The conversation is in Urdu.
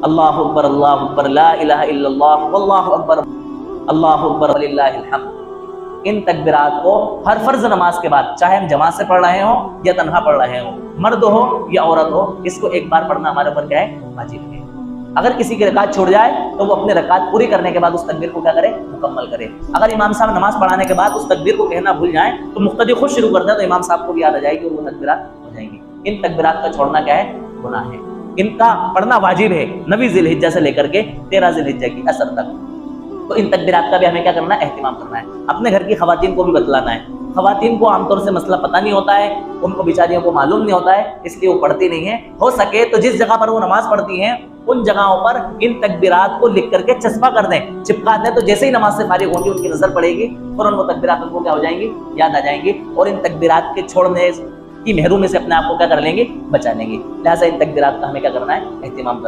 اللہ اکبر لا الہ الا اللہ واللہ اکبر اللہ اکبر وللہ الحمد۔ ان تکبیرات کو ہر فرض نماز کے بعد، چاہے ہم جماعت سے پڑھ رہے ہوں یا تنہا پڑھ رہے ہوں، مرد ہو یا عورت ہو، اس کو ایک بار پڑھنا ہمارے اوپر کیا ہے؟ واجب ہے۔ اگر کسی کی رکعت چھوڑ جائے تو وہ اپنے رکعت پوری کرنے کے بعد اس تکبیر کو کیا کرے؟ مکمل کرے۔ اگر امام صاحب نماز پڑھانے کے بعد اس تکبیر کو کہنا بھول جائیں تو مقتدی خود شروع کر دیں تو امام صاحب کو بھی یاد آ جائے گی اور وہ تکبیرات ہو جائیں گی۔ ان تکبیرات کا چھوڑنا کیا ہے؟ گناہ ہے۔ ان کا پڑھنا واجب ہے 9 ذی الحجہ سے لے کر کے 13 ذی الحجہ کی عصر تک۔ تو ان تکبیرات کا بھی ہمیں کیا کرنا ہے؟ اہتمام کرنا ہے۔ اپنے گھر کی خواتین کو بھی بتلانا ہے۔ خواتین کو عام طور سے مسئلہ پتہ نہیں ہوتا ہے، ان کو بیچاریوں کو معلوم نہیں ہوتا ہے، اس لیے وہ پڑھتی نہیں ہیں۔ ہو سکے تو جس جگہ پر وہ نماز پڑھتی ہیں ان جگہوں پر ان تکبیرات کو لکھ کر کے چسپاں کر دیں، چپکا دیں، تو جیسے ہی نماز سے فارغ ہوں گی ان کی نظر پڑے گی، فوراً وہ تکبیرات ان کو کیا ہو جائیں گی؟ یاد آ جائیں گی، اور ان تکبیرات کے چھوڑنے کی محرومی سے اپنے آپ کو کیا کر لیں گے؟ بچا لیں گے۔ لہٰذا ان تکبیرات کا ہمیں کیا کرنا ہے؟ اہتمام کرنا ہے۔